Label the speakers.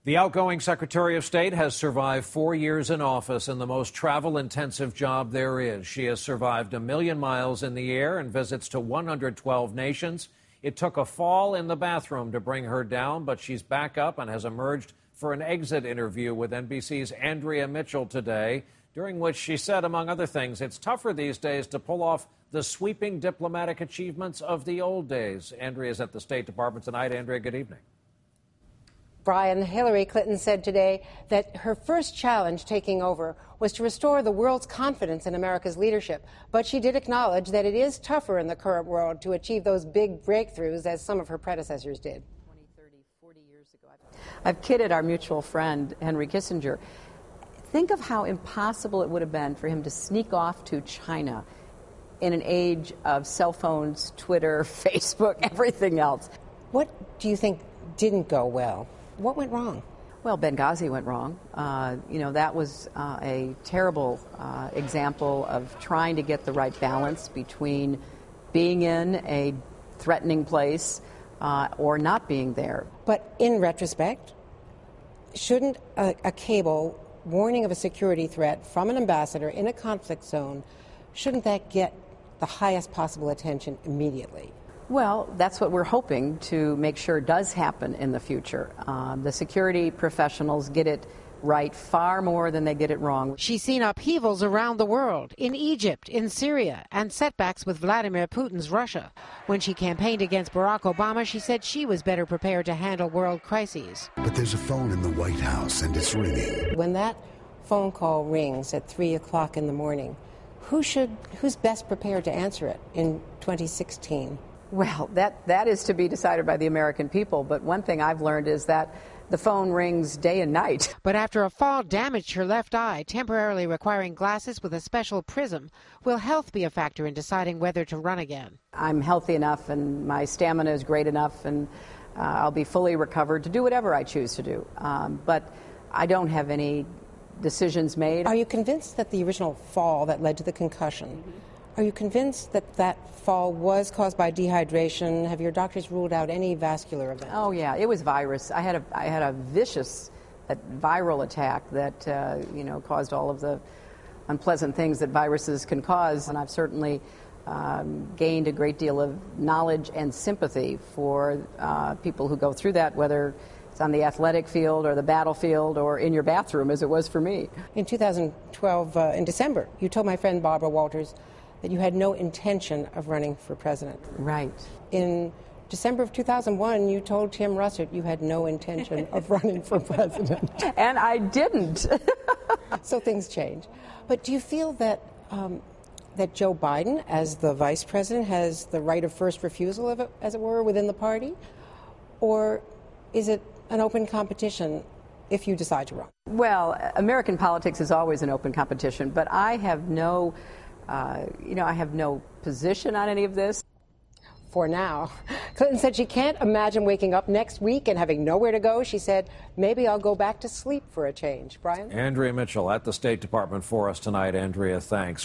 Speaker 1: The outgoing Secretary of State has survived 4 years in office in the most travel-intensive job there is. She has survived 1 million miles in the air and visits to 112 nations. It took a fall in the bathroom to bring her down, but she's back up and has emerged for an exit interview with NBC's Andrea Mitchell today, during which she said, among other things, it's tougher these days to pull off the sweeping diplomatic achievements of the old days. Andrea's at the State Department tonight. Andrea, good evening.
Speaker 2: Brian, Hillary Clinton said today that her first challenge taking over was to restore the world's confidence in America's leadership. But she did acknowledge that it is tougher in the current world to achieve those big breakthroughs as some of her predecessors did.
Speaker 3: 20, 30, 40 years ago. I've kidded our mutual friend, Henry Kissinger. Think of how impossible it would have been for him to sneak off to China in an age of cell phones, Twitter, Facebook, everything else.
Speaker 2: What do you think didn't go well? What went wrong?
Speaker 3: Well, Benghazi went wrong. That was a terrible example of trying to get the right balance between being in a threatening place or not being there.
Speaker 2: But in retrospect, shouldn't a cable warning of a security threat from an ambassador in a conflict zone, shouldn't that get the highest possible attention immediately?
Speaker 3: Well, that's what we're hoping to make sure does happen in the future. The security professionals get it right far more than they get it wrong.
Speaker 2: She's seen upheavals around the world, in Egypt, in Syria, and setbacks with Vladimir Putin's Russia. When she campaigned against Barack Obama, she said she was better prepared to handle world crises.
Speaker 4: But there's a phone in the White House, and it's ringing.
Speaker 2: When that phone call rings at 3 o'clock in the morning, who's best prepared to answer it in 2016?
Speaker 3: Well, that is to be decided by the American people. But one thing I've learned is that the phone rings day and night.
Speaker 2: But after a fall damaged her left eye, temporarily requiring glasses with a special prism, will health be a factor in deciding whether to run again?
Speaker 3: I'm healthy enough and my stamina is great enough, and I'll be fully recovered to do whatever I choose to do. But I don't have any decisions made.
Speaker 2: Are you convinced that the original fall that led to the concussion, are you convinced that that fall was caused by dehydration? Have your doctors ruled out any vascular event?
Speaker 3: Oh, yeah, it was virus. I had a vicious viral attack that, caused all of the unpleasant things that viruses can cause. And I've certainly gained a great deal of knowledge and sympathy for people who go through that, whether it's on the athletic field or the battlefield or in your bathroom, as it was for me.
Speaker 2: In 2012, in December, you told my friend Barbara Walters that you had no intention of running for president.
Speaker 3: Right.
Speaker 2: In December of 2001, you told Tim Russert you had no intention of running for president.
Speaker 3: And I didn't.
Speaker 2: So things change. But do you feel that that Joe Biden, as the vice president, has the right of first refusal, as it were, within the party? Or is it an open competition if you decide to run?
Speaker 3: Well, American politics is always an open competition, but I have no position on any of this.
Speaker 2: For now. Clinton said she can't imagine waking up next week and having nowhere to go. She said, maybe I'll go back to sleep for a change. Brian?
Speaker 1: Andrea Mitchell at the State Department for us tonight. Andrea, thanks.